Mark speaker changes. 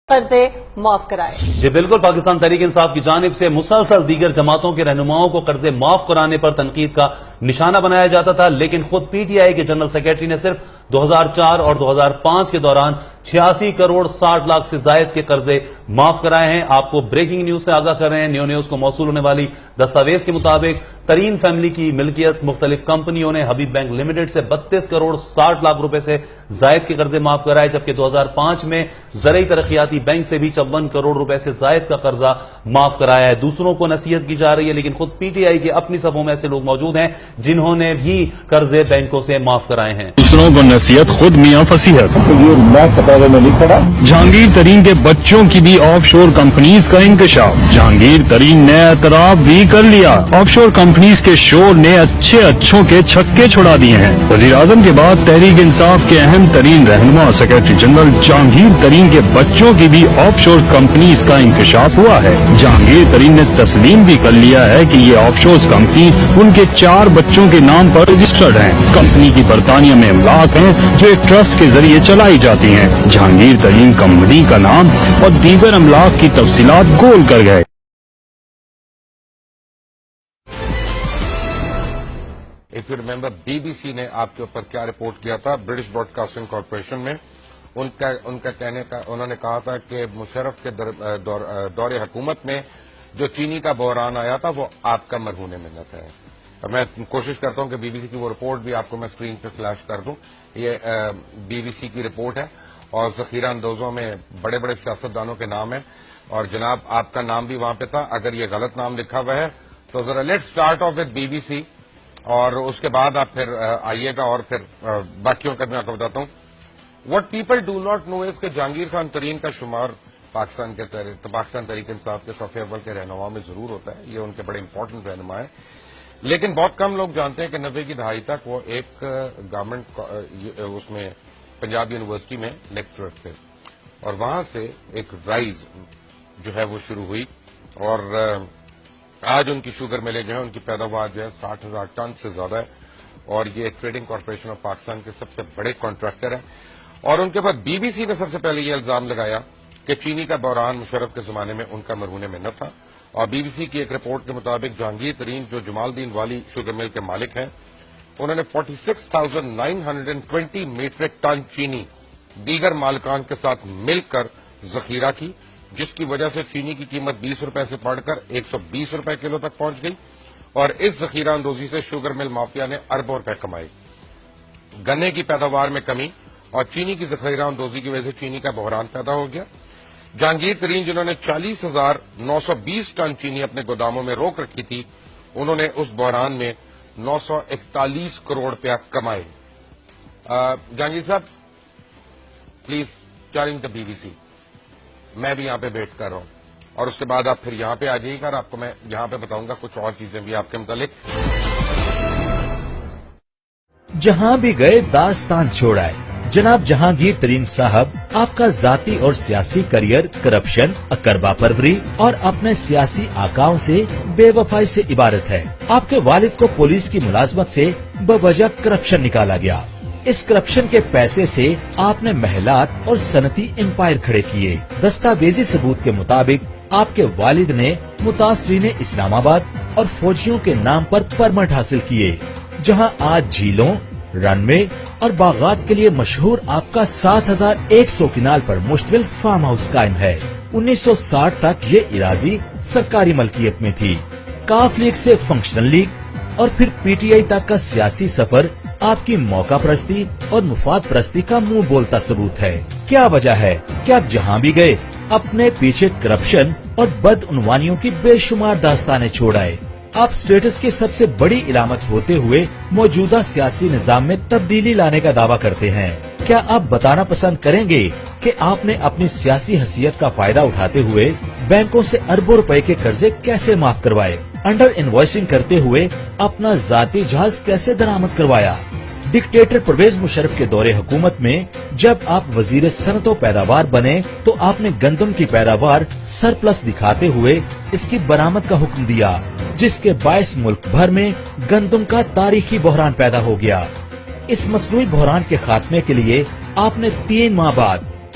Speaker 1: قرضے معاف کرائے۔
Speaker 2: جی بالکل، پاکستان تحریک انصاف کی جانب سے مسلسل دیگر جماعتوں کے رہنماؤں کو قرضے معاف کرانے پر تنقید کا نشانہ بنایا جاتا تھا، لیکن خود پی ٹی آئی کے جنرل سیکرٹری نے صرف 2004 اور 2005 کے دوران 86 کروڑ 60 لاکھ سے زائد کے قرضے معاف کرائے ہیں۔ آپ کو بریکنگ نیوز سے آگاہ کر رہے ہیں۔ نیو نیوز کو موصول ہونے والی دستاویز کے مطابق ترین فیملی کی ملکیت مختلف کمپنیوں نے حبیب بینک لمیٹڈ سے 32 کروڑ 60 لاکھ روپے سے زائد کے قرضے معاف کرائے، جبکہ 2005 میں زرعی ترقیاتی بینک سے بھی 54 کروڑ روپے سے زائد کا قرضہ معاف کرایا ہے۔ دوسروں کو نصیحت کی جا رہی ہے، لیکن خود پی ٹی آئی کے اپنی صفوں میں ایسے لوگ موجود ہیں جنہوں نے بھی قرضے بینکوں سے معاف کرائے ہیں۔
Speaker 3: دوسروں کو نصیحت، خود میاں فصیحت۔ جہانگیر ترین کے بچوں کی بھی آف شور کمپنیز کا انکشاف۔ جہانگیر ترین نے اعتراف بھی کر لیا، آف شور کمپنیز کے شور نے اچھوں کے چھکے چھڑا دیے ہیں۔ وزیر اعظم کے بعد تحریک انصاف کے اہم ترین رہنما سیکرٹری جنرل جہانگیر ترین کے بچوں کی بھی آف شور کمپنیز کا انکشاف ہوا ہے۔ جہانگیر ترین نے تسلیم بھی کر لیا ہے کہ یہ آف شور کمپنی ان کے 4 بچوں کے نام پر رجسٹرڈ ہیں۔ کمپنی کی برطانیہ میں املاک ہیں جو ایک ٹرسٹ کے ذریعے چلائی جاتی ہیں۔ جہانگیر ترین کمپنی کا نام اور دیگر املاک کی تفصیلات گول کر گئے۔
Speaker 4: If you remember, BBC نے آپ کے اوپر کیا رپورٹ کیا تھا برٹش براڈ کاسٹنگ کارپوریشن میں، ان کا کہنے کا انہوں نے کہا تھا کہ مشرف کے دور حکومت میں جو چینی کا بحران آیا تھا وہ آپ کا مرہون منت ہے۔ میں کوشش کرتا ہوں کہ بی بی سی کی وہ رپورٹ بھی آپ کو میں اسکرین پہ فلیش کر دوں۔ یہ بی بی سی کی رپورٹ ہے اور ذخیرہ اندوزوں میں بڑے بڑے سیاستدانوں کے نام ہیں، اور جناب آپ کا نام بھی وہاں پہ تھا۔ اگر یہ غلط نام لکھا ہوا ہے تو ذرا late start off with B B C, اور اس کے بعد آپ پھر آئیے گا اور پھر باقیوں کا میں آپ کو بتاتا ہوں۔ What people do not know is کہ جہانگیر خان ترین کا شمار پاکستان تحریک انصاف کے صف اول کے رہنماؤں میں ضرور ہوتا ہے، یہ ان کے بڑے امپورٹنٹ رہنما ہیں، لیکن بہت کم لوگ جانتے ہیں کہ 90 کی دہائی تک وہ ایک گورنمنٹ اس میں پنجاب یونیورسٹی میں لیکچرر تھے، اور وہاں سے ایک رائز جو ہے وہ شروع ہوئی، اور آج ان کی شوگر ملیں جو ہے ان کی پیداوار جو ہے 60,000 ٹن سے زیادہ ہے، اور یہ ٹریڈنگ کارپوریشن آف پاکستان کے سب سے بڑے کانٹریکٹر ہیں۔ اور ان کے بعد بی بی سی نے سب سے پہلے یہ الزام لگایا کہ چینی کا بحران مشرف کے زمانے میں ان کا مرہون منت تھا، اور بی بی سی کی ایک رپورٹ کے مطابق جہانگیر ترین جو جمال الدین والی شوگر مل کے مالک ہیں، انہوں نے 46,920 میٹرک ٹن چینی دیگر مالکان کے ساتھ مل کر ذخیرہ کی، جس کی وجہ سے چینی کی قیمت 20 روپے سے بڑھ کر 120 روپے کلو تک پہنچ گئی، اور اس ذخیرہ اندوزی سے شوگر مل مافیا نے اربوں روپے کمائے۔ گنے کی پیداوار میں کمی اور چینی کی ذخیرہ اندوزی کی وجہ سے چینی کا بحران پیدا ہو گیا۔ جہانگیر ترین جنہوں نے 40,920 ٹن چینی اپنے گوداموں میں روک رکھی تھی، انہوں نے اس بحران میں 941 کروڑ روپیہ کمائے۔ جہانگیر صاحب please challenge the B B C, میں بھی یہاں پہ ویٹ کر رہا ہوں، اور اس کے بعد آپ پھر یہاں پہ آ جائیے گا اور آپ کو میں یہاں پہ بتاؤں گا کچھ اور چیزیں بھی آپ کے متعلق۔
Speaker 5: جہاں بھی گئے داستان چھوڑائے جناب جہانگیر ترین صاحب، آپ کا ذاتی اور سیاسی کریئر کرپشن، اکربا پروری اور اپنے سیاسی آقاؤں سے بے وفائی سے عبارت ہے۔ آپ کے والد کو پولیس کی ملازمت سے بوجہ کرپشن نکالا گیا۔ اس کرپشن کے پیسے سے آپ نے محلات اور صنعتی امپائر کھڑے کیے۔ دستاویزی ثبوت کے مطابق آپ کے والد نے متاثرین اسلام آباد اور فوجیوں کے نام پر پرمٹ حاصل کیے، جہاں آج جھیلوں، رن وے اور باغات کے لیے مشہور آپ کا 7,100 کنال پر مشتمل فارم ہاؤس قائم ہے۔ 1960 تک یہ اراضی سرکاری ملکیت میں تھی۔ کاف لیگ سے فنکشنل لیگ اور پھر پی ٹی آئی تک کا سیاسی سفر آپ کی موقع پرستی اور مفاد پرستی کا منہ بولتا ثبوت ہے۔ کیا وجہ ہے کہ آپ جہاں بھی گئے اپنے پیچھے کرپشن اور بدعنوانیوں کی بے شمار داستانیں چھوڑ آئے؟ آپ سٹیٹس کی سب سے بڑی علامت ہوتے ہوئے موجودہ سیاسی نظام میں تبدیلی لانے کا دعویٰ کرتے ہیں۔ کیا آپ بتانا پسند کریں گے کہ آپ نے اپنی سیاسی حیثیت کا فائدہ اٹھاتے ہوئے بینکوں سے اربوں روپے کے قرضے کیسے معاف کروائے؟ انڈر انوائسنگ کرتے ہوئے اپنا ذاتی جہاز کیسے درآمد کروایا؟ ڈکٹیٹر پرویز مشرف کے دور حکومت میں جب آپ وزیر صنعت و پیداوار بنے تو آپ نے گندم کی پیداوار سرپلس دکھاتے ہوئے اس کی برآمد کا حکم دیا، جس کے باعث ملک بھر میں گندم کا تاریخی بحران پیدا ہو گیا۔ اس مصنوعی بحران کے خاتمے کے لیے آپ نے 3 ماہ بعد